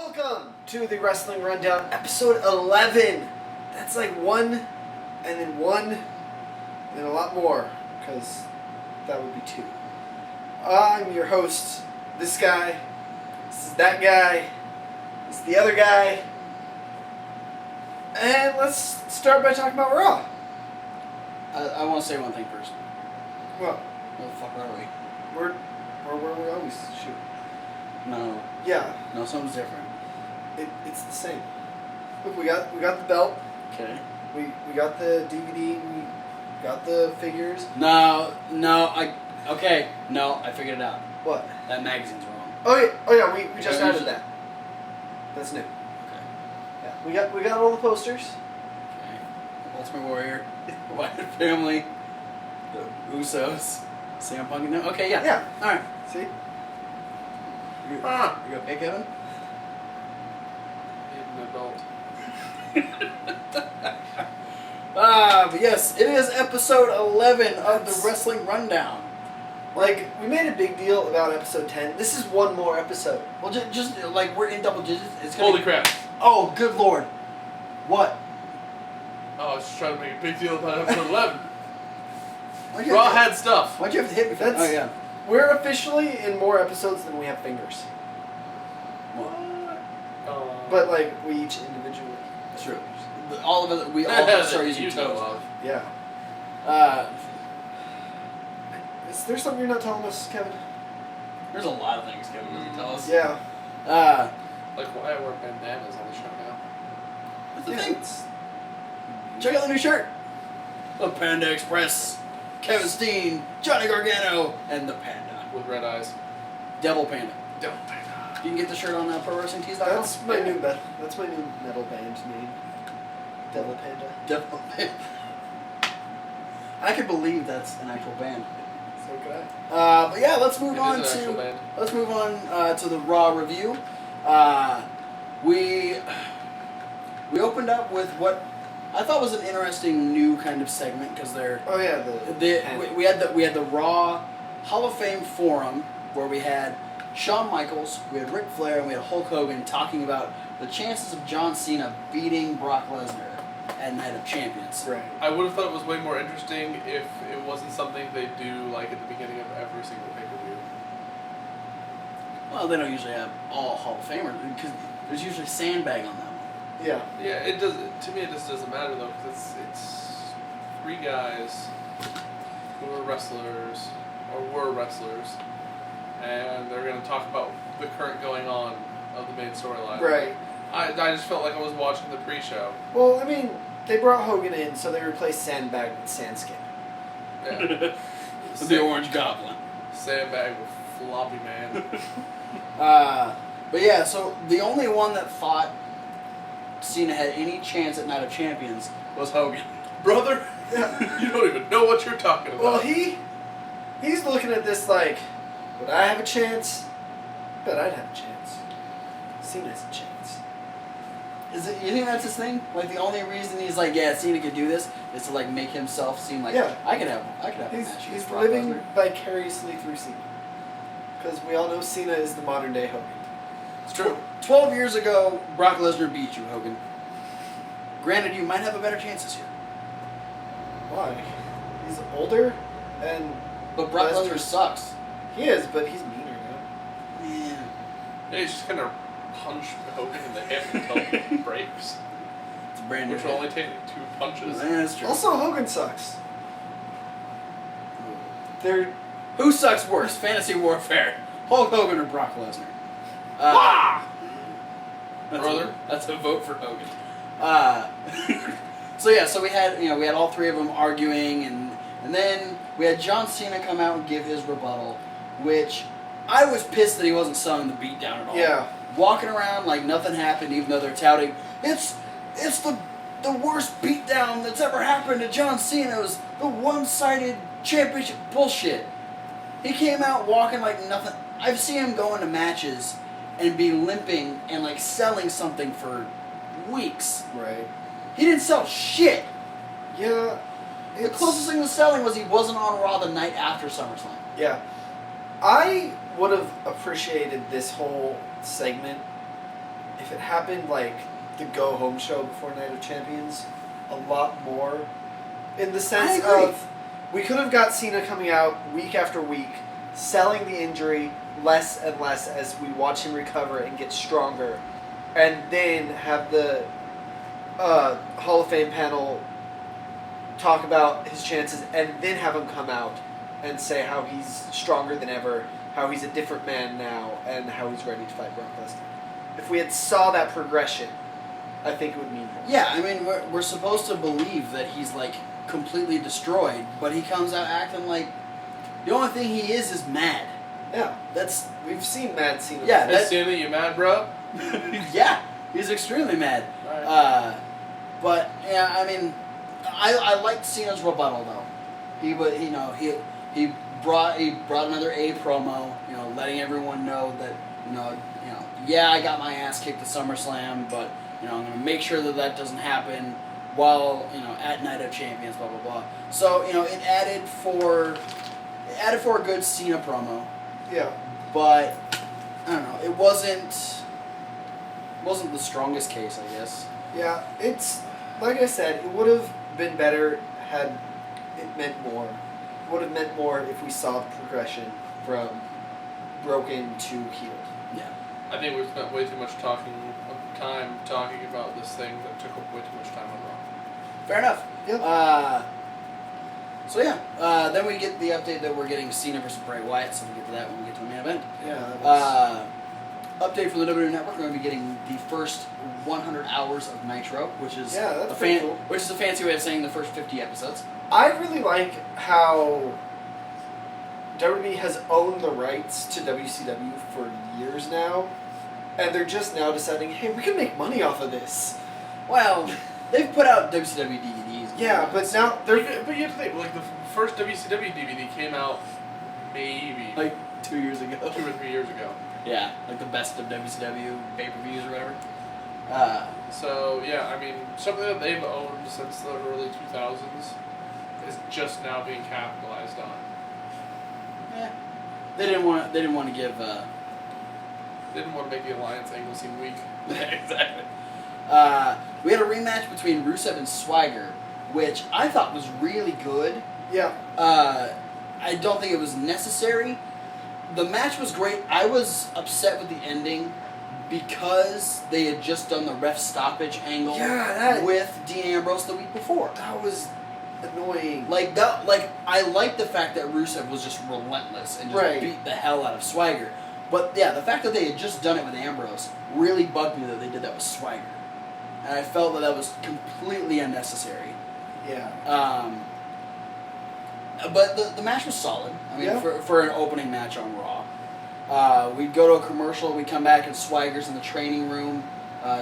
Welcome to the Wrestling Rundown, episode 11. That's like one, and then a lot more, because that would be two. I'm your host, this guy, this is that guy, this is the other guy, and let's start by talking about Raw. I want to say one thing first. What? Where the fuck are we? We're where we always shoot. No. Yeah. No, something's different. It's the same. Look, we got the belt. Okay. We got the DVD. We got the figures. No, I figured it out. What? That magazine's wrong. Oh yeah, we just added that. That's new. Okay. Yeah, we got all the posters. Okay. Ultimate Warrior, Wyatt Family, the Usos, CM Punk. No. Okay, yeah. Yeah. All right. See? You okay, Kevin? An adult. But yes, it is episode 11 of the Wrestling Rundown. Like, we made a big deal about episode 10. This is one more episode. Well, just like we're in double digits. It's gonna Holy crap. Oh, good lord. What? Oh, I was just trying to make a big deal about episode 11. Why'd you Raw have to- had stuff. Why'd you have to hit me for that? That's- Oh, yeah. We're officially in more episodes than we have fingers. Well, But, like, we each individually. true. All of us, we all start using you know toes. of. Yeah. Is there something you're not telling us, Kevin? There's a lot of things Kevin doesn't tell us. Yeah. Like why I wear bandanas on the show now. That's the Yeah, thing. it's- Check out the new shirt. The Panda Express. Kevin Steen, Johnny Gargano, and the Panda. With red eyes. Devil Panda. Don't. You can get the shirt on ProWrestlingTees.com. That's my new That's my new metal band name. Devil Panda. Devil Panda. I can believe that's an actual band. So could I. But yeah, let's move It on is an actual to band. to the Raw review. We opened up with what I thought was an interesting new kind of segment because they're Oh yeah, we had the Raw Hall of Fame forum where we had Shawn Michaels, we had Ric Flair, and we had Hulk Hogan talking about the chances of John Cena beating Brock Lesnar at Night of Champions. Right. I would have thought it was way more interesting if it wasn't something they do like at the beginning of every single pay-per-view. Well, they don't usually have all Hall of Famers because there's usually sandbag on that one. Yeah. Yeah, it does. To me, it just doesn't matter though, because it's three guys who are wrestlers or were wrestlers, and they're going to talk about the current going on of the main storyline. Right. I just felt like I was watching the pre-show. Well, I mean, they brought Hogan in, so they replaced Sandbag with Sandskin. Yeah. The Orange Goblin. Sandbag with Floppy Man. But yeah, so the only one that thought Cena had any chance at Night of Champions was Hogan. Brother, Yeah. you don't even know what you're talking about. Well, he's looking at this like, would I have a chance? Bet I'd have a chance. Cena has a chance. Is it? You think that's his thing? Like the only reason he's like, yeah, Cena could do this is to like make himself seem like, Yeah. I could have a He's match against Brock living Lesnar. vicariously through Cena. Because we all know Cena is the modern day Hogan. It's true. 12 years ago, Brock Lesnar beat you, Hogan. Granted, you might have a better chance this year. Why? He's older, and But Brock Lesnar- Lesnar sucks. he is, but he's meaner now. Yeah. Yeah, he's just gonna punch Hogan in the hip until he breaks, It's a brand new. which will only take 2 punches. Yeah, that's true. Also, Hogan sucks. They're Who sucks worse? Fantasy Warfare. Hulk Hogan or Brock Lesnar? Brother. That's a vote for Hogan. So we had all three of them arguing, and then we had John Cena come out and give his rebuttal, which I was pissed that he wasn't selling the beatdown at all. Yeah. Walking around like nothing happened, even though they're touting it's the worst beatdown that's ever happened to John Cena. It was the one-sided championship bullshit. He came out walking like nothing. I've seen him go into matches and be limping and like selling something for weeks. right. He didn't sell shit. Yeah. The closest thing to selling was he wasn't on Raw the night after SummerSlam. Yeah. I would have appreciated this whole segment if it happened like the go home show before Night of Champions, a lot more, in the sense of we could have got Cena coming out week after week, selling the injury less and less as we watch him recover and get stronger, and then have the Hall of Fame panel talk about his chances, and then have him come out and say how he's stronger than ever, how he's a different man now, and how he's ready to fight Brock Lesnar. If we had saw that progression, I think it would mean more. Yeah, I mean, we're supposed to believe that he's, like, completely destroyed, but he comes out acting like the only thing he is mad. Yeah, we've seen Mad Cena. Yeah, Hey, Cena, you mad, bro? Yeah, he's extremely mad. Right. But yeah, I mean, I liked Cena's rebuttal though. He would, he brought another A promo, letting everyone know that yeah, I got my ass kicked at SummerSlam, but I'm gonna make sure that doesn't happen while at Night of Champions, blah blah blah. So it added for a good Cena promo. Yeah. But I don't know. It wasn't the strongest case, I guess. Yeah, it's like I said. It would have been better had it meant more. It would have meant more if we saw the progression from broken to healed. Yeah. I think we've spent way too much time talking about this thing that took up way too much time on Raw. Fair enough. Yep. So yeah, then we get the update that we're getting Cena versus Bray Wyatt, so we'll get to that when we get to the main event. Yeah. Update from the WWE Network, we're going to be getting the first 100 hours of Nitro, which is that's pretty cool. Which is a fancy way of saying the first 50 episodes. I really like how WWE has owned the rights to WCW for years now, and they're just now deciding, hey, we can make money off of this. Well, they've put out WCW DVDs. Yeah, but now they're... But you have to think, like, the first WCW DVD came out maybe... like 2 years ago. 2 or 3 years ago. Yeah, like the best of WCW pay-per-views or whatever. So, yeah, I mean, something that they've owned since the early 2000s is just now being capitalized on. Yeah. They didn't want to give... They didn't want to make the Alliance angle seem weak. Exactly. We had a rematch between Rusev and Swagger, which I thought was really good. Yeah. I don't think it was necessary. The match was great. I was upset with the ending because they had just done the ref stoppage angle with Dean Ambrose the week before. That was annoying. I liked the fact that Rusev was just relentless and just beat the hell out of Swagger. But yeah, the fact that they had just done it with Ambrose really bugged me that they did that with Swagger. And I felt that was completely unnecessary. Yeah. But the match was solid. I mean, for an opening match on Raw. We'd go to a commercial, we come back and Swagger's in the training room,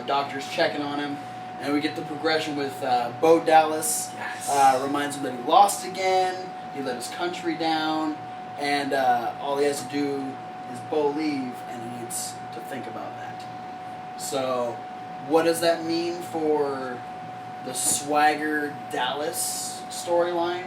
doctor's checking on him, and we get the progression with Bo Dallas. Yes. Reminds him that he lost again, he let his country down, and all he has to do is Bo leave, and he needs to think about that. So, what does that mean for the Swagger Dallas storyline?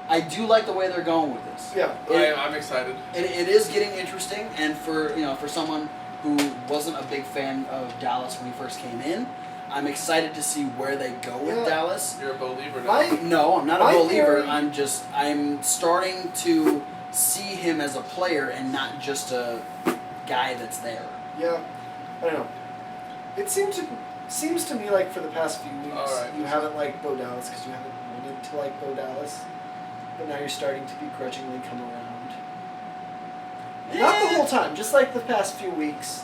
I do like the way they're going with this. Yeah, I'm excited. It is getting interesting, and for someone who wasn't a big fan of Dallas when he first came in, I'm excited to see where they go with Dallas. You're a believer now. No, I'm not a believer. I'm starting to see him as a player and not just a guy that's there. Yeah, I don't know. It seems to me like for the past few weeks you haven't liked Bo Dallas because you haven't wanted to like Bo Dallas. But now you're starting to begrudgingly come around. Not the whole time, just like the past few weeks.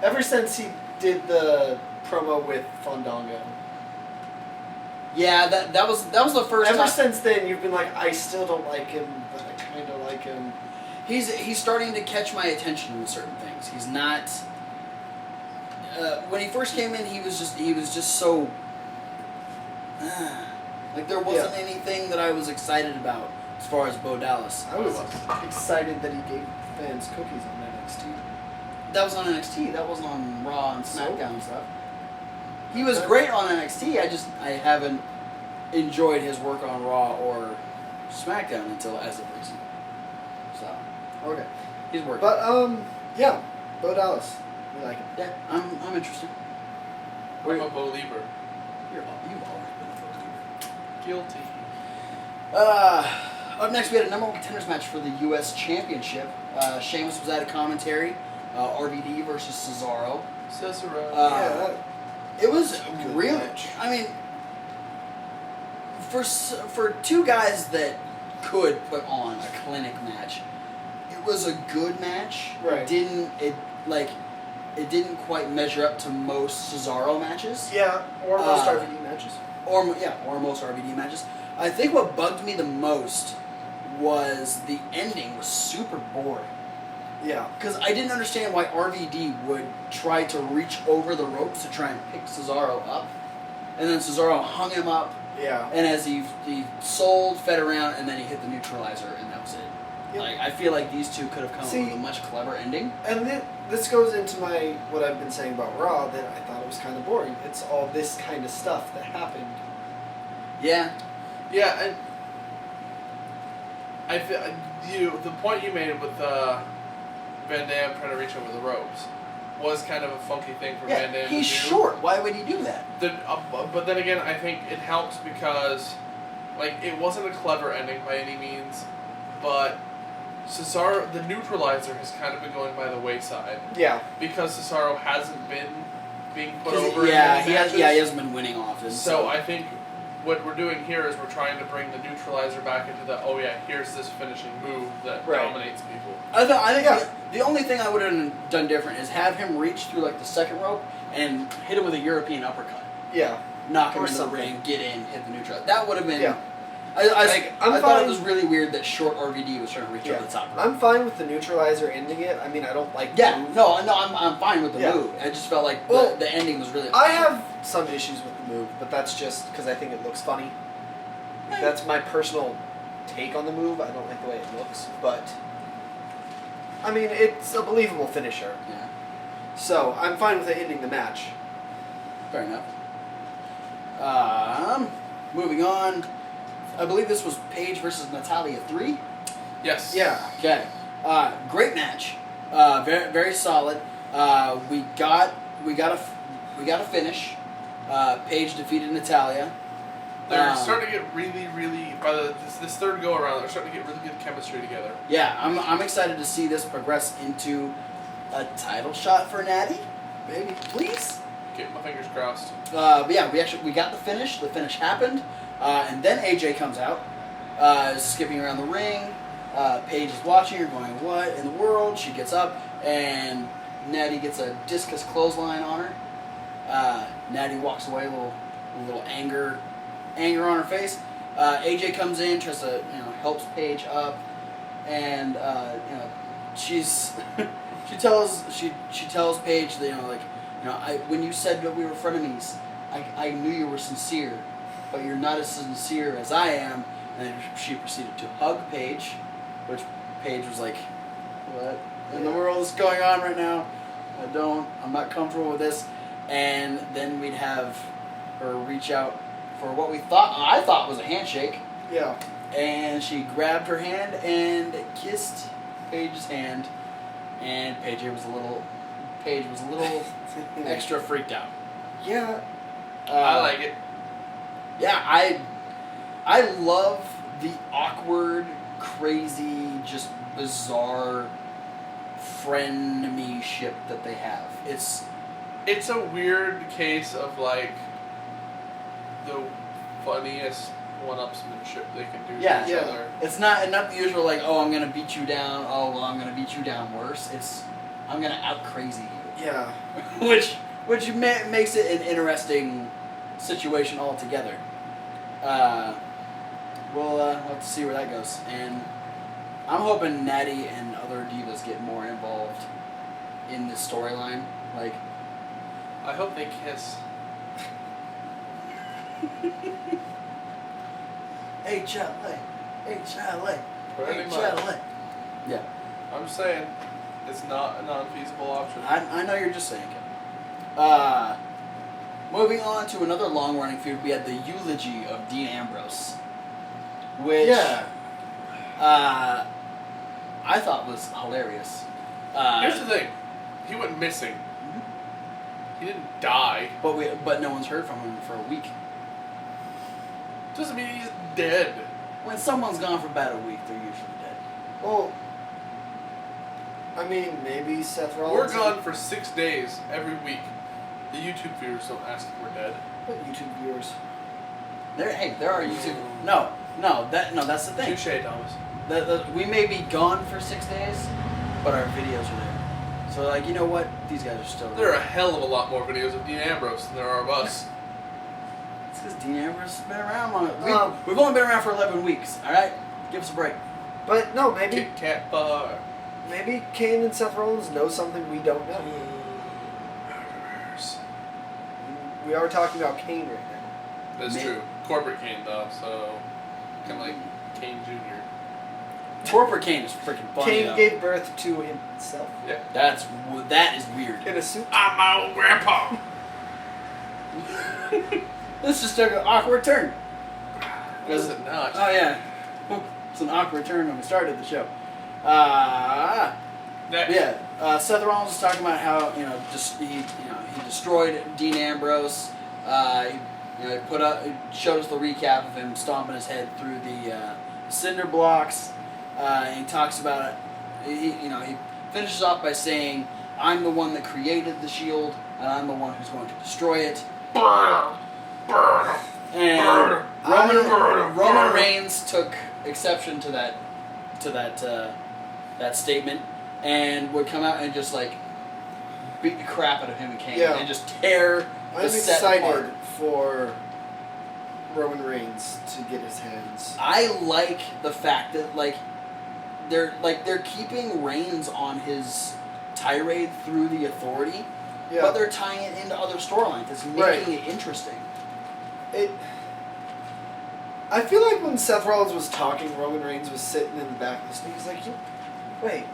Ever since he did the promo with Fandango. Yeah, that was the first time. Ever since then, you've been like, I still don't like him, but I kind of like him. He's starting to catch my attention with certain things. He's not... when he first came in, he was just so... like, there wasn't anything that I was excited about as far as Bo Dallas. I was excited that he gave fans cookies on NXT. That was on NXT. That wasn't on Raw and SmackDown and stuff. He was great on NXT. I haven't enjoyed his work on Raw or SmackDown until as of recent. So, okay, he's working. But Bo Dallas, we like him. Yeah, I'm interested. I'm a believer. You've always been a believer. Guilty. Up next, we had a number one contenders match for the U.S. Championship. Sheamus was at a commentary. RVD versus Cesaro. Cesaro. It was Good really. match. I mean, for two guys that could put on a clinic match, it was a good match. Right. It didn't quite measure up to most Cesaro matches. Yeah, or most RVD matches. Or most RVD matches. I think what bugged me the most was the ending was super boring. Yeah. Because I didn't understand why RVD would try to reach over the ropes to try and pick Cesaro up. And then Cesaro hung him up. Yeah. And as he fed around, and then he hit the neutralizer, and that was it. Yep. Like, I feel like these two could have come up with a much clever ending. And this goes into what I've been saying about Raw, that I thought it was kind of boring. It's all this kind of stuff that happened. Yeah. Yeah, and I feel the point you made with Van Dam trying to reach over the ropes was kind of a funky thing for Van Dam he's to do. short. Why would he do that? But then again, I think it helps because, like, it wasn't a clever ending by any means, but Cesaro, the neutralizer, has kind of been going by the wayside. Yeah. Because Cesaro hasn't been being put over he in any matches. hasn't been winning often. So I think what we're doing here is we're trying to bring the neutralizer back into the, here's this finishing move that dominates people. I think the only thing I would have done different is have him reach through like the second rope and hit him with a European uppercut. Yeah. Knock him Or into something. the ring, get in, hit the neutralizer. That would have been... Yeah. I thought it fine. was really weird that short RVD was trying to reach over the top rope. I'm fine with the neutralizer ending it. I mean, I don't like the Yeah, move. no, I'm fine with the move. I just felt like the ending was really... I have some issues with the move, but that's just because I think it looks funny. That's my personal take on the move. I don't like the way it looks, but I mean, it's a believable finisher. Yeah. So I'm fine with it ending the match. Fair enough. Moving on. I believe this was Paige versus Natalia 3. Yes. Yeah. Okay. Great match. Very very solid. We got a finish. Paige defeated Natalia. They're starting to get really, really, by this third go around, they're starting to get really good chemistry together. Yeah, I'm excited to see this progress into a title shot for Natty. Maybe, please. Keep my fingers crossed. But yeah, we got the finish. The finish happened, and then AJ comes out, skipping around the ring. Paige is watching her, going, "What in the world?" She gets up, and Natty gets a discus clothesline on her. Natty walks away, a little anger on her face. AJ comes in, tries to helps Paige up, and she's she tells Paige that when you said that we were frenemies, I knew you were sincere, but you're not as sincere as I am. And then she proceeded to hug Paige, which Paige was like, "What in the world is going on right now? I'm not comfortable with this." And then we'd have her reach out for what I thought was a handshake. Yeah. And she grabbed her hand and kissed Paige's hand, and Paige was a little extra freaked out. Yeah. I like it. Yeah, I love the awkward, crazy, just bizarre frenemy-ship that they have. It's a weird case of like the funniest one-upsmanship they can do to each other. It's not the usual like, oh, I'm gonna beat you down. Oh, well, I'm gonna beat you down worse. It's I'm gonna out crazy you. Yeah. which makes it an interesting situation altogether. We'll have to see where that goes, and I'm hoping Natty and other divas get more involved in this storyline. Like, I hope they kiss. HLA. Pretty much. Yeah. I'm just saying, it's not a non-feasible option. I know you're just saying it. Moving on to another long-running feud, we had the eulogy of Dean Ambrose, which I thought was hilarious. Here's the thing, he went missing. He didn't die. But no one's heard from him for a week. Doesn't mean he's dead. When someone's gone for about a week, they're usually dead. Well, I mean, maybe Seth We're Rollins. gone for 6 days every week. The YouTube viewers don't ask if we're dead. What YouTube viewers? There are YouTube. No, that's the thing. Touche, Thomas. We may be gone for 6 days, but our videos are there. So, like, you know what? These guys are still There are a hell of a lot more videos of Dean Ambrose than there are of us. It's because Dean Ambrose has been around long. We've only been around for 11 weeks, alright? Give us a break. But no, maybe Kit Kat Bar. maybe Kane and Seth Rollins know something we don't know. Murderers. We are talking about Kane right now. That's true. Corporate Kane, though, so kind of like Kane Jr. Corporate Kane is freaking funny. Kane though. gave birth to himself Yeah. That is weird. in a suit. I'm my old grandpa. This just took an awkward turn. Was it not? Oh yeah, it's an awkward turn when we started the show. Next. Yeah, Seth Rollins was talking about how he destroyed Dean Ambrose. He showed us the recap of him stomping his head through the cinder blocks. And he talks about it. He finishes off by saying, "I'm the one that created the Shield, and I'm the one who's going to destroy it." And Roman Reigns took exception to that statement, and would come out and just like beat the crap out of him and Kane, and just tear I'm the set apart. excited for Roman Reigns to get his hands. I like the fact that they're keeping Reigns on his tirade through the Authority, but they're tying it into other storylines. It's making it interesting. I feel like when Seth Rollins was talking, Roman Reigns was sitting in the back listening. He's like, "Wait,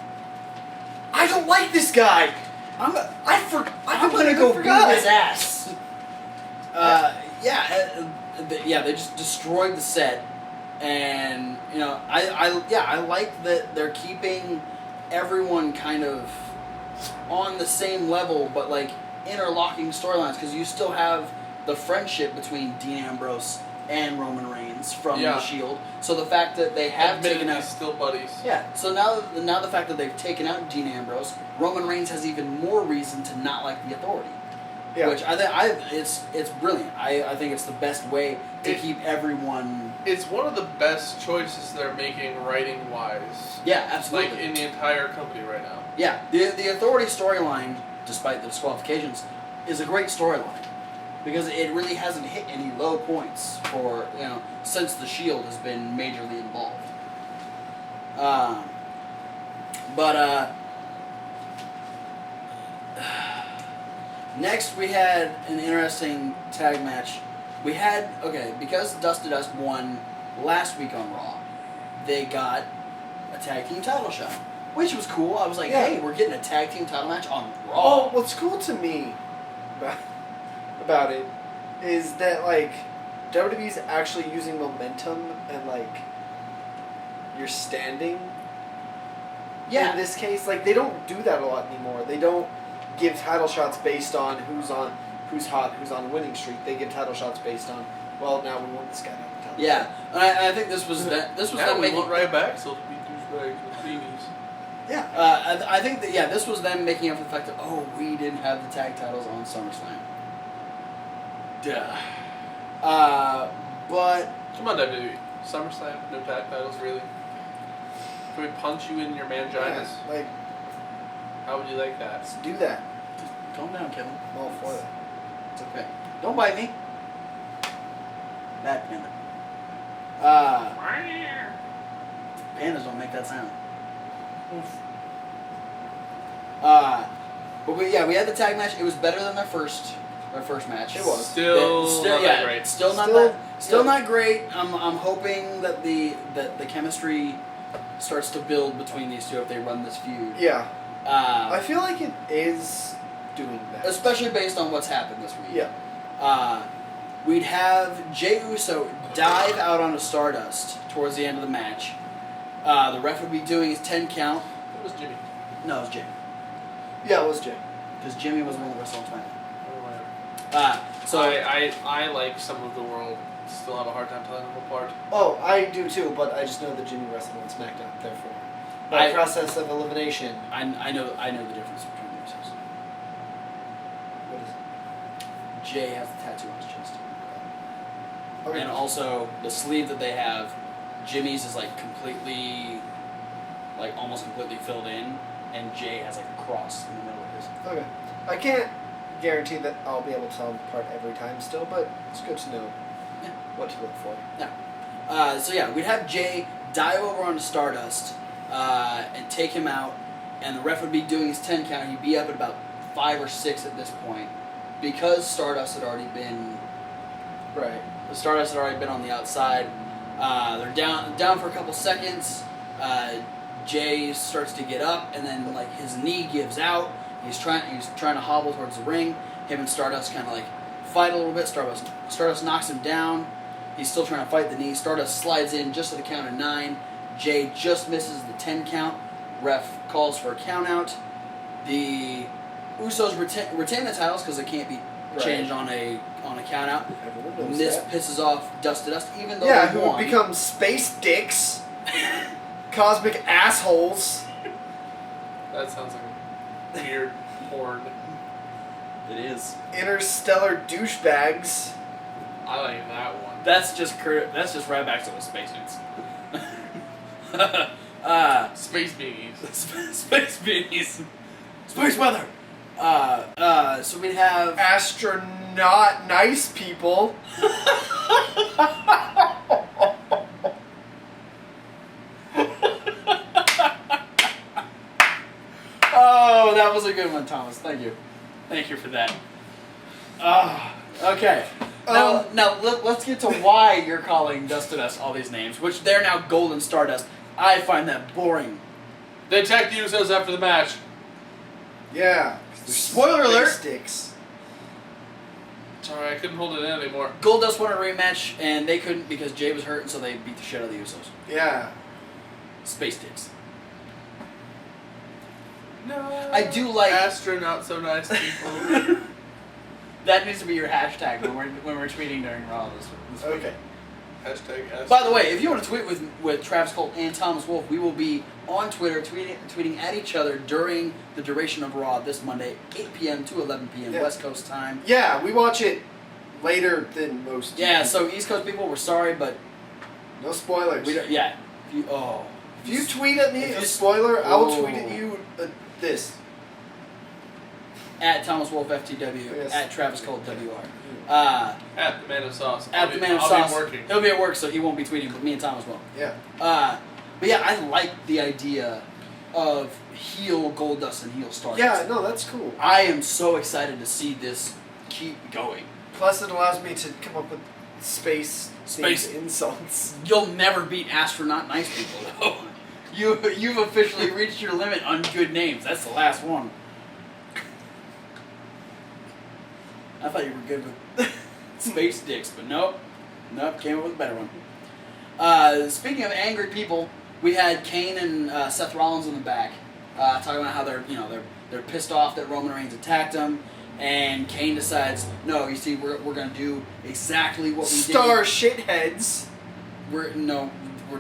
I don't like this guy. I'm gonna go beat his ass." They just destroyed the set, and I like that they're keeping everyone kind of on the same level, but like interlocking storylines, because you still have the friendship between Dean Ambrose and Roman Reigns from the Shield. So the fact that they have taken out still buddies. Yeah. So now the fact that they've taken out Dean Ambrose, Roman Reigns has even more reason to not like the Authority. Yeah. Which it's brilliant. I think it's the best way to keep everyone. It's one of the best choices they're making writing wise. Yeah, absolutely. Like in the entire company right now. Yeah, the Authority storyline, despite the disqualifications, is a great storyline. Because it really hasn't hit any low points for, since the Shield has been majorly involved. Next we had an interesting tag match. Because Dust to Dust won last week on Raw, they got a tag team title shot, which was cool. I was like, hey, we're getting a tag team title match on Raw. Oh, what's cool to me about it is that like WWE's actually using momentum and like you're standing. Yeah. In this case, like they don't do that a lot anymore. They don't give title shots based on who's hot, who's on a winning streak. They give title shots based on, well, now we want this guy to have the title. Yeah, and I think this was them making right back, so to be douchebags with beanies. Yeah, I think that this was them making up for the fact that we didn't have the tag titles on SummerSlam. Duh. But come on, WWE. SummerSlam, no tag titles, really? Can we punch you in your manginas? Yeah, how would you like that? Let's do that. Just calm down, Kevin. I'm all for that. It's okay. Don't bite me. Bad panda. Pandas don't make that sound. But we had the tag match. It was better than their first match. It was. Still not that great. Still not great. I'm hoping that the chemistry starts to build between these two if they run this feud. Yeah. I feel like it is doing that. Especially based on what's happened this week. Yeah. We'd have Jey Uso dive out onto Stardust towards the end of the match. The ref would be doing his 10 count. It was Jimmy. No, it was Jey. Yeah, it was Jey. Because Jimmy was the one that wrestled on SmackDown. Oh. So I like some of the world still have a hard time telling them apart. Oh, I do too, but I just know that Jimmy wrestled on SmackDown, therefore. By process of elimination. I know the difference between the Usos. What is it? Jay has the tattoo on his chest. Okay. And also the sleeve that they have, Jimmy's is like completely, like almost completely filled in, and Jay has like a cross in the middle of his. Okay. I can't guarantee that I'll be able to tell them apart every time still, but it's good to know what to look for. Yeah. So yeah, we'd have Jay dive over onto Stardust and take him out, and the ref would be doing his 10 count. He'd be up at about 5 or 6 at this point, because Stardust had already been. Right. The Stardust had already been on the outside. They're down for a couple seconds. Jay starts to get up, and then like his knee gives out. He's trying to hobble towards the ring. Him and Stardust kind of like fight a little bit. Stardust knocks him down. He's still trying to fight the knee. Stardust slides in just at the count of 9. Jay just misses the 10 count. Ref calls for a count out. The Usos retain the titles because they can't be changed on a count out. And this pisses off Dust to Dust, even though they who won. become space dicks, cosmic assholes. That sounds like a weird porn. It is. Interstellar douchebags. I like that one. That's just Ryback with space nudes. Space beanies. Space beanies. Space weather. So we'd have Astronaut nice people. Oh, that was a good one, Thomas. Thank you. Thank you for that. Okay. Now let's get to why you're calling Dust to Dust all these names, which they're now Golden Stardust. I find that boring. They attacked the Usos after the match. Yeah. Spoiler alert. Sticks. Sorry, I couldn't hold it in anymore. Goldust wanted a rematch, and they couldn't because Jay was hurt, and so they beat the shit out of the Usos. Yeah. Space dicks. No. I do like astronaut so nice people. That needs to be your hashtag when we're tweeting during Raw this week. Okay. Hashtag. By the way, if you want to tweet with Travis Colt and Thomas Wolfe, we will be on Twitter tweeting at each other during the duration of Raw this Monday, 8 p.m. to 11 p.m. West Coast time. Yeah, we watch it later than most. Yeah, so East Coast people, we're sorry, but no spoilers. If you tweet at me a spoiler, I will tweet at you this. At Thomas Wolfe FTW, yes. at Travis Colt WR. At the Man of Sauce. At the Man of Sauce. He'll be at work, so he won't be tweeting, but me and Thomas will. Yeah. But yeah, I like the idea of heel Goldust and heel Stardust. Yeah, no, that's cool. I am so excited to see this keep going. Plus, it allows me to come up with space insults. You'll never beat astronaut nice people, though. You've officially reached your limit on good names. That's the last one. I thought you were good with space dicks, but nope, came up with a better one. Speaking of angry people, we had Kane and Seth Rollins in the back, talking about how they're pissed off that Roman Reigns attacked them, and Kane decides, no, you see, we're gonna do exactly what we did. Shitheads. We're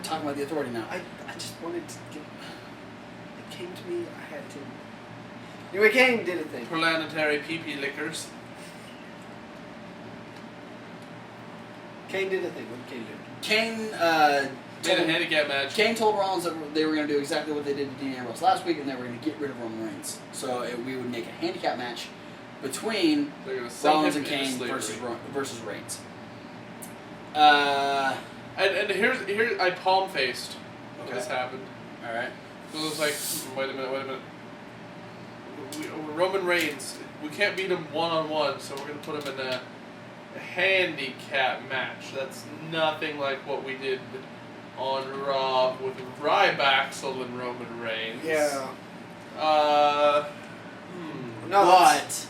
talking about the Authority now. I just wanted to get. It came to me. I had to. Anyway, Kane did a thing. Planetary pee-pee lickers. Kane did a thing. What did Kane do? Kane Did a handicap match. Kane told Rollins that they were going to do exactly what they did to Dean Ambrose last week, and they were going to get rid of Roman Reigns. So we would make a handicap match between Rollins and Kane versus Reigns. And here I palm faced when this happened. All right. So it was like, wait a minute. Roman Reigns, we can't beat him one-on-one, so we're going to put him in a handicap match. That's nothing like what we did on Raw with Ryback and Roman Reigns. Yeah. No, but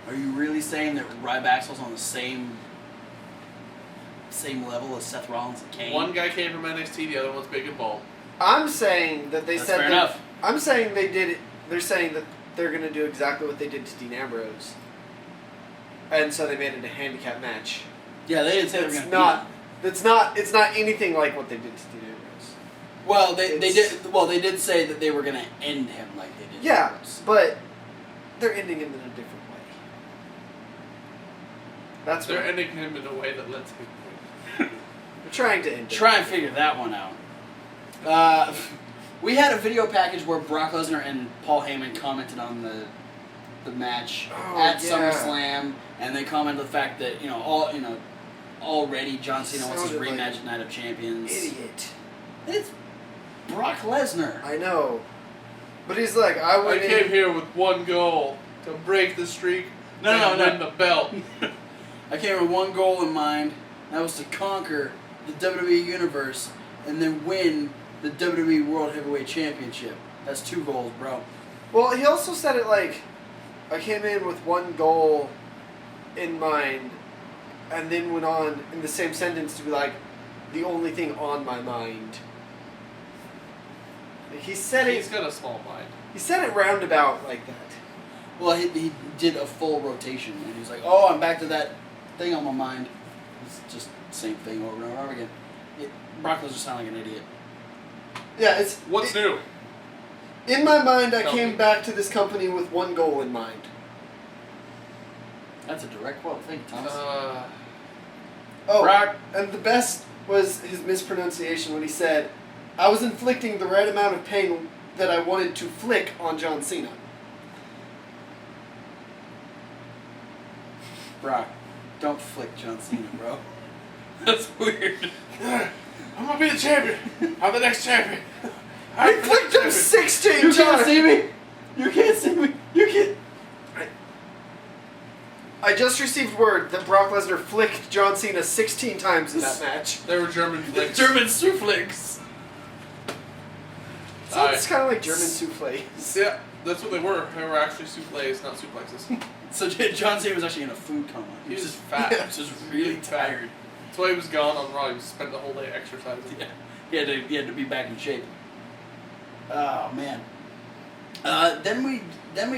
are you really saying that Ryback was on the same level as Seth Rollins and Kane? One guy came from NXT, the other one's big and bald. I'm saying that they That's said fair that. Enough. I'm saying they did it. They're saying that they're going to do exactly what they did to Dean Ambrose. and so they made it a handicap match. Yeah, they didn't say they were It's going not. It's not anything like what they did to Dean Ambrose. Well, they did. Well, they did say that they were going to end him like they did. Yeah, Ambrose. but they're ending him in a different way. That's They're what ending him in a way that lets him win. they're trying to end him. Try and figure that one out. We had a video package where Brock Lesnar and Paul Heyman commented on the match at yeah. SummerSlam, and they commented the fact that already John Cena wants his Sounded rematch like at Night of Champions. Idiot. It's Brock Lesnar. I know. But he's like, I came here with one goal: to break the streak and win the belt. I came with one goal in mind. That was to conquer the WWE Universe and then win the WWE World Heavyweight Championship. That's 2 goals, bro. Well, he also said it like, I came in with one goal in mind, and then went on in the same sentence to be like, the only thing on my mind. Like, he said it. He's got a small mind. He said it roundabout like that. Well, he did a full rotation, and he was like, "Oh, I'm back to that thing on my mind." It's just the same thing over and over again. Brock Lesnar sound like an idiot. Yeah, it's What's new? in my mind. I Tell came me. back to this company with one goal in mind. That's a direct quote. Thank you, Thomas. Oh, Brock. and the best was his mispronunciation when he said, "I was inflicting the right amount of pain that I wanted to flick on John Cena." Brock, don't flick John Cena, bro. That's weird. I'm gonna be the champion. I'm the next champion. I flicked him 16 You times. can't see me. You can't see me. You can't. I just received word that Brock Lesnar flicked John Cena 16 times in that match. They were German flicks. German suplex. So it's kind of like German souffle. Yeah, that's what they were. They were actually souffles, not suplexes. So John Cena was actually in a food coma. He was just fat. He was just really tired. That's why he was gone on Raw. He spent the whole day exercising. Yeah, he had to be back in shape. Oh man. Then we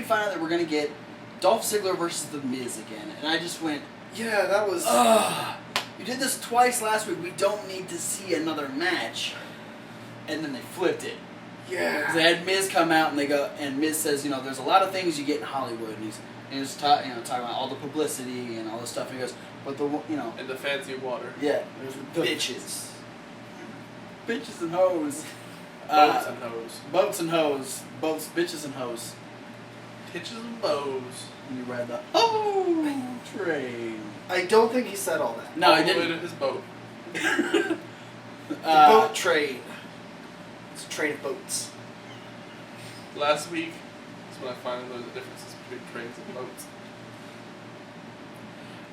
find out that we're gonna get Dolph Ziggler versus The Miz again, and I just went, Yeah, that was... ugh. You did this twice last week. We don't need to see another match. And then they flipped it. 'Cause Yeah. they had Miz come out and they go, and Miz says, there's a lot of things you get in Hollywood, and he's talking about all the publicity and all this stuff, and he goes, but And the fancy water. yeah, there's the Bitches. bitches and hoes, Boats and hoes. boats and hoes, boats, bitches and hoes. Pitches and bows. And you ride the train. I don't think he said all that. No, I All the way didn't. to his boat. The boat train. It's a train of boats. Last week is when I finally learned the differences between trains and boats.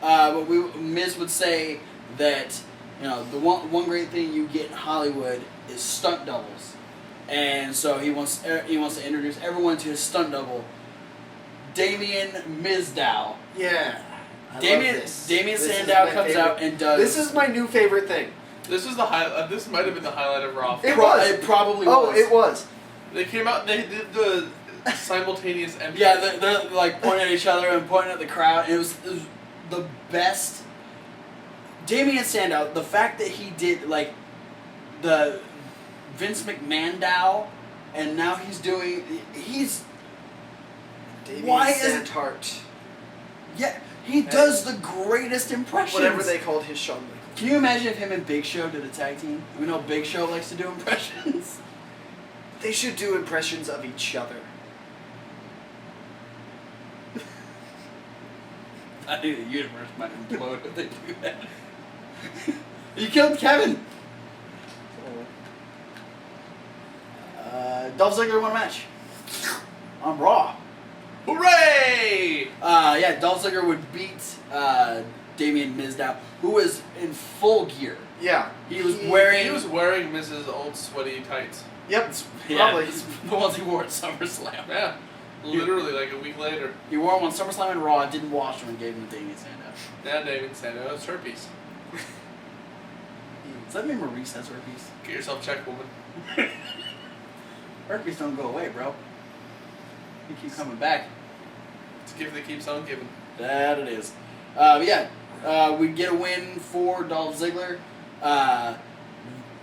But Miz would say that the one great thing you get in Hollywood is stunt doubles, and so he wants to introduce everyone to his stunt double, Damien Mizdow. Yeah. I Damien love this. Damien This is Sandow my comes favorite. out and does. This is my new favorite thing. This was the this might have been the highlight of Raw. It was. It probably was. Oh, it was. They came out and they did the simultaneous entrance. Yeah, they're like pointing at each other and pointing at the crowd. And it was the best. Damien Sandow, the fact that he did like the Vince McMahon Dow, and now he's Damien Why is- Sandhart. yeah, he does the greatest impressions. Whatever they called his Shawn Michaels. Can you imagine if him and Big Show did a tag team? We know Big Show likes to do impressions. They should do impressions of each other. I think the universe might implode if they do that. You killed Kevin. Dolph Ziggler won a match on Raw. Hooray! Yeah, Dolph Ziggler would beat Damien Mizdow, who was in full gear. Yeah. He was wearing. He was wearing Mrs. Old Sweaty Tights. Yep. Yeah, Probably. it's the ones he wore at SummerSlam. Yeah. Literally like a week later. He wore them on SummerSlam and Raw, didn't wash them, and gave them to Damien Sandow. Yeah, David Sandow. It's herpes. Does that mean Maurice has herpes? Get yourself checked, woman. Herpes don't go away, bro. You keep coming back. It's a gift that keeps on giving. That it is. We get a win for Dolph Ziggler.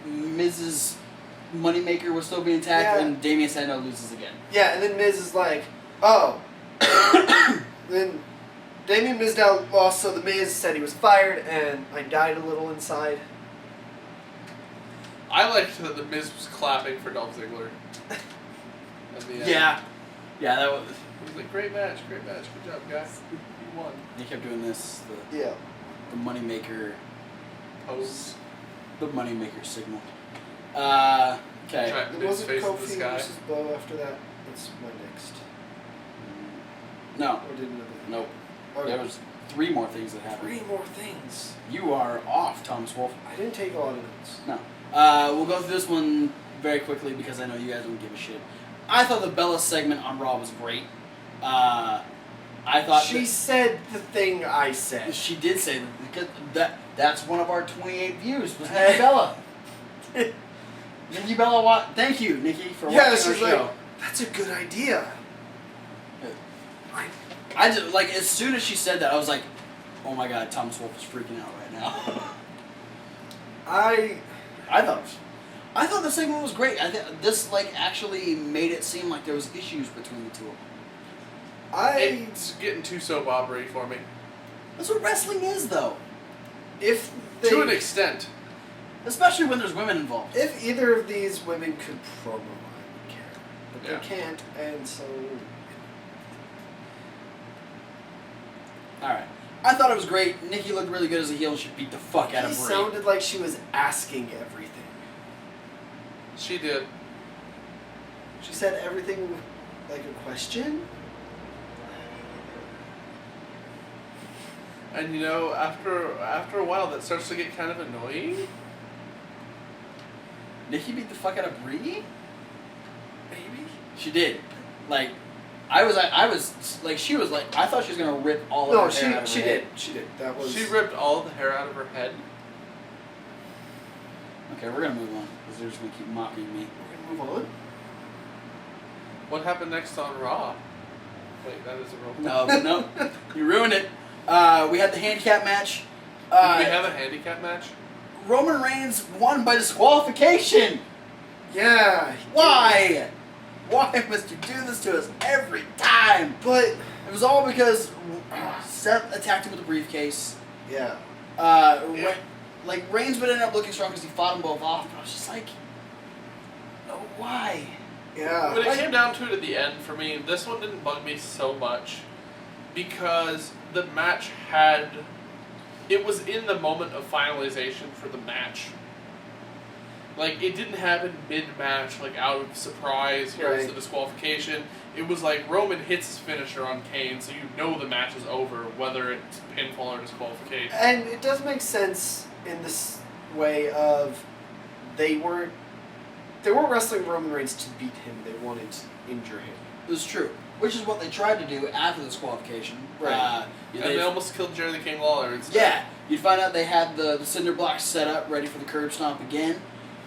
Mrs. Moneymaker was still being tagged, and Damien Sandow loses again. Yeah, and then Miz is like, oh. Then Damien Mizdow lost, so the Miz said he was fired, and I died a little inside. I liked that the Miz was clapping for Dolph Ziggler. At the end. Yeah, that was. He was like, great match, good job, guys. You won. They kept doing this. The Moneymaker pose. The Moneymaker signal. Okay. It wasn't Kofi versus Bo after that. That's my next. No. Or didn't Nope. Okay. There was 3 more things that happened. 3 more things. You are off, Thomas Wolf. I didn't take a lot of notes. No. We'll go through this one very quickly because I know you guys don't give a shit. I thought the Bella segment on Raw was great. I thought she said the thing I said. She did say that. That's one of our 28 views. Was Nikki Bella? Nikki Bella, thank you, Nikki, for watching our she's show. Like, that's a good idea. I just as soon as she said that, I was like, oh my god, Thomas Wolf is freaking out right now. I thought the segment was great. I think this actually made it seem like there was issues between the two of them. It's getting too soap opera-y for me. That's what wrestling is, though. To an extent. Especially when there's women involved. If either of these women could promo, I would care. But they can't, and so... Alright. I thought it was great. Nikki looked really good as a heel and she beat the fuck out of Brie. She sounded like she was asking everything. She did. She said everything like a question? And after a while, that starts to get kind of annoying. Nikki beat the fuck out of Brie? Maybe. She did. I thought she was gonna rip all of her hair out of her head. She did. That was. She ripped all of the hair out of her head. Okay, we're gonna move on because they're just gonna keep mocking me. We're gonna move on. What happened next on Raw? Wait, that is a real. No, you ruined it. We had the handicap match. Did we have a handicap match? Roman Reigns won by disqualification. Yeah. Why? Why must you do this to us every time? But it was all because Seth attacked him with a briefcase. Yeah. Reigns would end up looking strong because he fought them both off. But I was just like, oh, why? Yeah. When it came down to it at the end, for me, this one didn't bug me so much because the match it was in the moment of finalization for the match. It didn't happen mid-match, out of surprise, here's the disqualification. It was like Roman hits his finisher on Kane, so the match is over, whether it's pinfall or disqualification. And it does make sense in this way of they weren't wrestling Roman Reigns to beat him, they wanted to injure him. It was true. Which is what they tried to do after the disqualification. Right. And they almost killed Jerry the King Lawler instead. Yeah. You'd find out they had the cinder blocks set up, ready for the curb stomp again.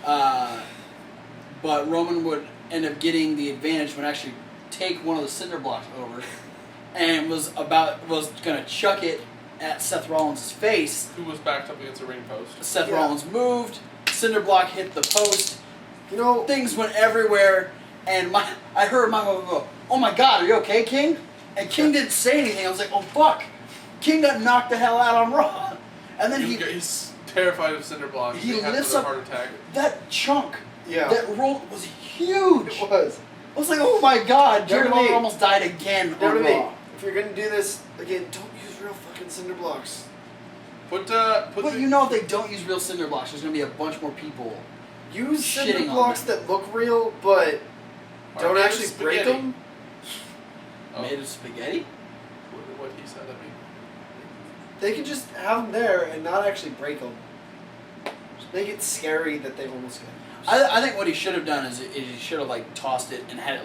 But Roman would end up getting the advantage when actually take one of the cinder blocks over and was going to chuck it at Seth Rollins' face. Who was backed up against a ring post. Seth Rollins moved, cinder block hit the post. Things went everywhere, and I heard Michael go, "Oh my God, are you okay, King?" And King didn't say anything. I was like, "Oh fuck!" King got knocked the hell out on Raw, and then he's terrified of cinder blocks. He lifts up heart attack. That chunk. Yeah. That roll was huge. It was. I was like, "Oh my God!" Jerry Lawler almost died again on Raw. If you're gonna do this again, don't use real fucking cinder blocks. But if they don't use real cinder blocks, there's gonna be a bunch more people. Use cinder blocks that look real, but don't actually break them. Made of spaghetti? What he said, I mean. They can just have them there and not actually break them. Just make it scary that they almost get. I think what he should have done is he should have tossed it and had it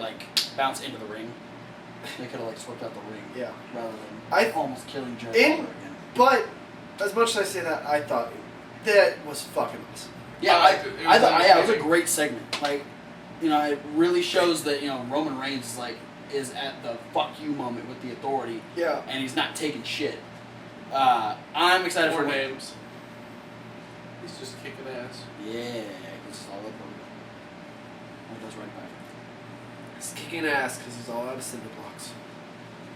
bounce into the ring. They could have swept out the ring. Yeah. Rather than almost killing Jerry Lawler again. But as much as I say that, I thought that was fucking awesome. Yeah, I thought it was a great segment. It really shows that Roman Reigns is at the fuck you moment with the authority. Yeah. And he's not taking shit. I'm excited More for names. He's just kicking ass. Yeah, it's all up on it goes right by. He's kicking ass because he's all out of cinder blocks.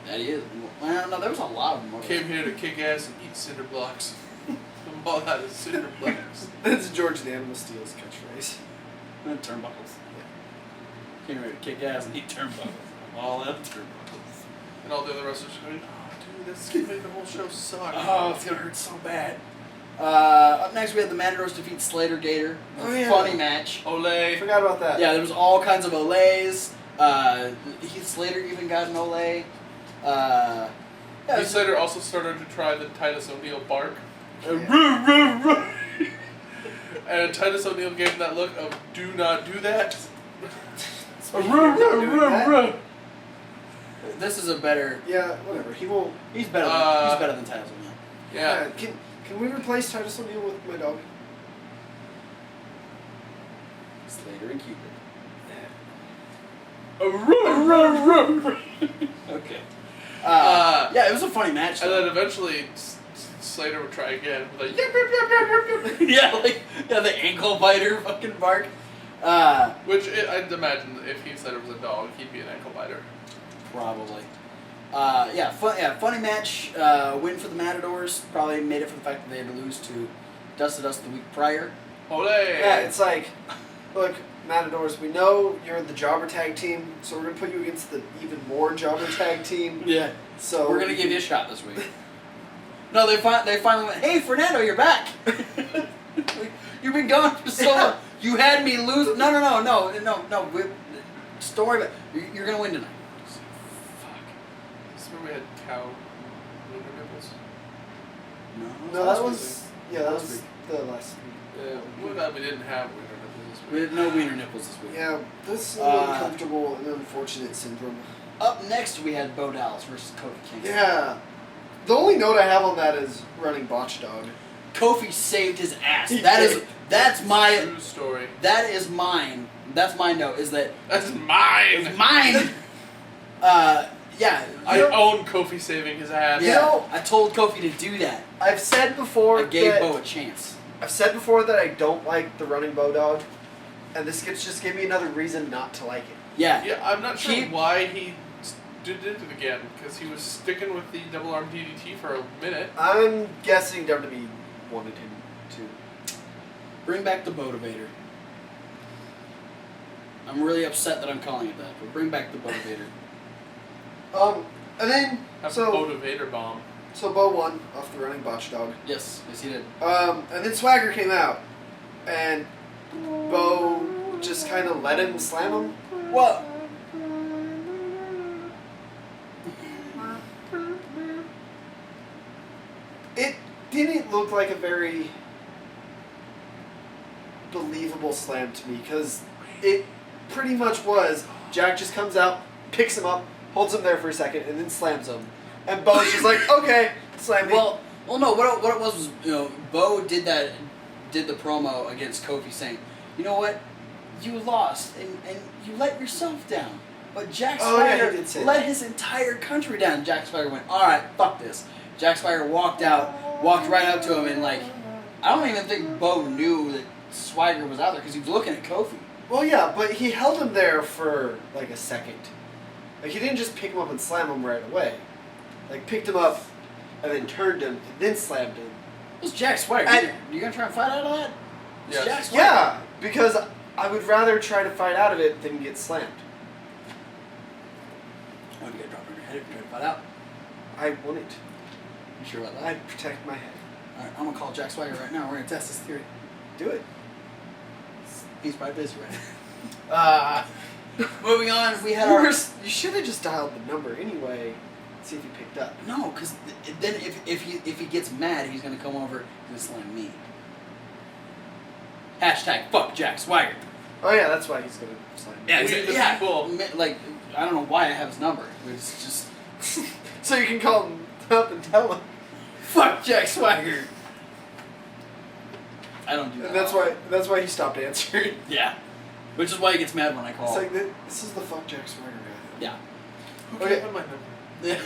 That is. Well, no, there was a lot of them. Came here to kick ass and eat cinder blocks. I'm all out of cinder blocks. That's George the Animal Steel's catchphrase. And turnbuckles. Came here to kick ass and eat turnbuckles. I'm all out of turnbuckles. And all the other wrestlers are going, oh, dude, this is going to make the whole show suck. Oh, it's gonna hurt so bad. Up next, we had the Matadors defeat Slater Gator. Oh, yeah. Funny match. Ole. I forgot about that. Yeah, there was all kinds of olays. Heath Slater even got an olay. Yeah, Heath Slater also started to try the Titus O'Neil bark. And Titus O'Neil gave him that look of, do not do that. This is a better. Yeah, whatever. He won't. He's better. He's better than Titus O'Neil. Yeah. Can we replace Titus O'Neil with my dog? Slater and Cupid. Okay. Yeah, it was a funny match. And Though. then eventually Slater would try again with a yeah, the ankle biter fucking bark. Which I'd imagine if Heath Slater was a dog, he'd be an ankle biter. Probably. Funny match. Win for the Matadors. Probably made it for the fact that they had to lose to Dust to Dust the week prior. Ole! Yeah, it's like, look, Matadors, we know you're the jobber tag team, so we're going to put you against the even more jobber tag team. Yeah. So We're gonna give you a shot this week. No, they finally went, hey, Fernando, you're back. You've been gone for so long. You had me lose. No. Story, but you're gonna win tonight. Fuck. This is where we had cow wiener nipples. No, that was the last week. Yeah, we're glad we didn't have wiener nipples this We week. had no wiener nipples this week. Yeah, this is an uncomfortable and unfortunate syndrome. Up next, we had Bo Dallas versus Kofi Kingston. Yeah. The only note I have on that is running botch dog. Kofi saved his ass. He That's True my. story. That is mine. That's my note. Is that That's mine! it's mine? Yeah. I own Kofi saving his ass. Yeah. You know- I told Kofi to do that. I've said before I gave that Bo a chance. I've said before that I don't like the running bow dog, and this just gave me another reason not to like it. Yeah. Yeah, I'm not sure He- why he did it again, because he was sticking with the double arm DDT for a minute. I'm guessing WWE wanted him to. Bring back the Motivator. I'm really upset that I'm calling it that, but bring back the Motivator. And then Have so a motivator bomb. so Bo won off the running botch dog. Yes, he did. And then Swagger came out, and Bo just kind of let him slam him. Well, It didn't look like a very believable slam to me, because it pretty much was Jack just comes out, picks him up, holds him there for a second, and then slams him. And Bo's just like, okay, slam me. well, no. What it was, Bo did the promo against Kofi saying, you know what, you lost and you let yourself down, but Jack Swagger he did say let that. his entire country down. Jack Swagger went, all right, fuck this. Jack Swagger walked right up to him, and like, I don't even think Bo knew that Swagger was out there because he was looking at Kofi. Well, yeah, but he held him there for like a second. Like, he didn't just pick him up and slam him right away. Like, picked him up and then turned him and then slammed him. It was Jack Swagger. And- You gonna try and fight out of that? It's Yes. Jack Swagger. Yeah, because I would rather try to fight out of it than get slammed. Oh, you gotta drop on your head if you try to fight out. I wouldn't. You sure about that? I'd protect my head. Alright, I'm gonna call Jack Swagger right now. We're gonna test this theory. Do it. He's probably busy right now. Moving on, we had our... You should have just dialed the number anyway. See if he picked up. No, because then if he gets mad, he's gonna come over and slam me. Hashtag fuck Jack Swagger. Oh yeah, that's why he's gonna slam me. Yeah, We the yeah. people. Like, I don't know why I have his number. It's just So you can call him up and tell him. fuck Jack Swagger. I don't do that. And that's why he stopped answering. Yeah, which is why he gets mad when I call. It's like this is the fuck Jack Swagger guy. Yeah. Who Okay. gave him my number? Yeah.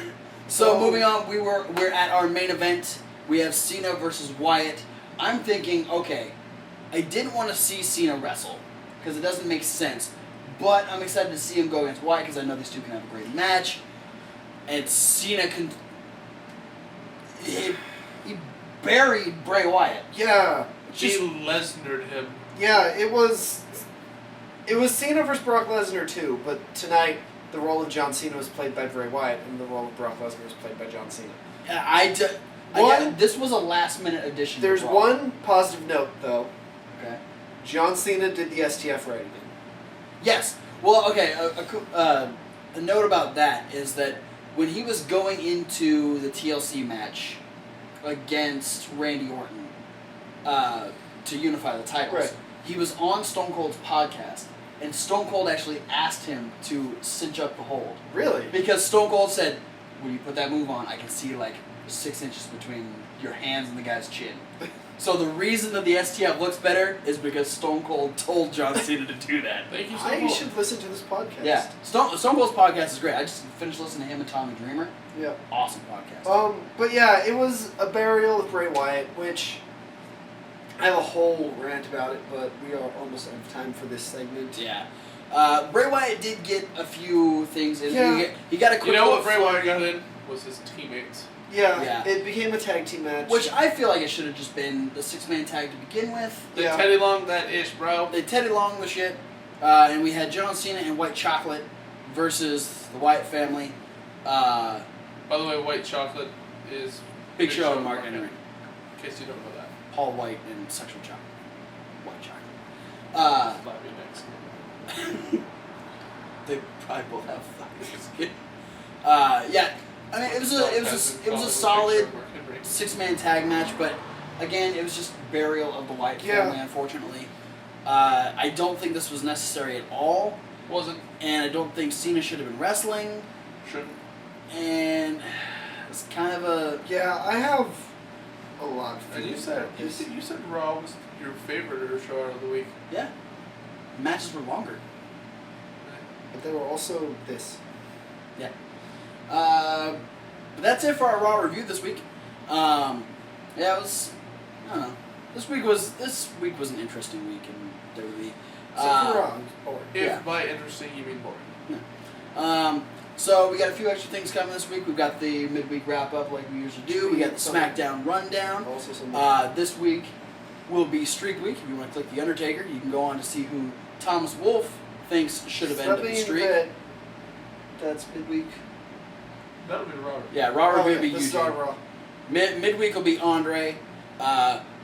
So moving on, we're at our main event. We have Cena versus Wyatt. I'm thinking, okay, I didn't want to see Cena wrestle because it doesn't make sense, but I'm excited to see him go against Wyatt because I know these two can have a great match. And Cena he buried Bray Wyatt. Yeah. He Lesnared him. Yeah, it was Cena versus Brock Lesnar too, but tonight the role of John Cena was played by Bray Wyatt and the role of Brock Lesnar was played by John Cena. This was a last-minute addition. There's one positive note, though. Okay. John Cena did the STF right again. Yes. Well, okay. A note about that is that when he was going into the TLC match against Randy Orton to unify the titles, right. He was on Stone Cold's podcast, and Stone Cold actually asked him to cinch up the hold. Really? Because Stone Cold said, when you put that move on, I can see like 6 inches between your hands and the guy's chin. So the reason that the STF looks better is because Stone Cold told John Cena to do that. Thank you, I should listen to this podcast. Yeah, Stone Cold's podcast is great. I just finished listening to him and Tommy Dreamer. Yeah. Awesome podcast. But yeah, it was a burial of Bray Wyatt, which I have a whole rant about it, but we are almost out of time for this segment. Yeah. Bray Wyatt did get a few things in. Yeah. He got a quick. You know what Bray Wyatt got in was his teammates. Yeah, it became a tag team match. Which I feel like it should have just been the 6-man tag to begin with. They Teddy Long that ish, bro. They Teddy Long the shit. And we had John Cena and White Chocolate versus the Wyatt family. By the way, White Chocolate is Big Show and Mark Henry. In case you don't know that. Paul White and Sexual Chocolate. White Chocolate. Slap you next. They probably both have fucking skin. Yeah. I mean, it was a solid 6-man tag match, but again, it was just burial of the Wyatt family, unfortunately. I don't think this was necessary at all. Wasn't. And I don't think Cena should have been wrestling. Shouldn't. And it's kind of a... Yeah, I have a lot of And feelings. you said Raw was your favorite or show of the week. Yeah. Matches were longer. But they were also this. Yeah. But that's it for our Raw review this week. Yeah, it was... I don't know. This week was an interesting week in WWE. Except for Raw. If by interesting you mean boring. No. So we got a few extra things coming this week. We've got the midweek wrap up like we usually do. We got the SmackDown rundown. Also some This week will be Streak Week. If you want to click The Undertaker, you can go on to see who Thomas Wolfe thinks should have ended the streak. That's midweek. That'll be Raw. Yeah, Raw review will be this is our Eugene. Raw. Midweek will be Andre.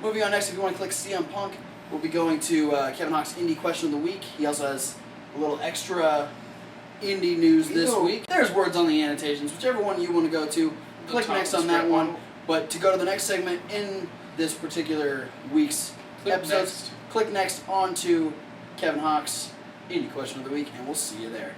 Moving on next, if you want to click CM Punk, we'll be going to Kevin Hawk's Indie Question of the Week. He also has a little extra indie news this week. There's words on the annotations. Whichever one you want to go to, click next on that one. But to go to the next segment in this particular week's episodes, click next on to Kevin Hawk's Indie Question of the Week, and we'll see you there.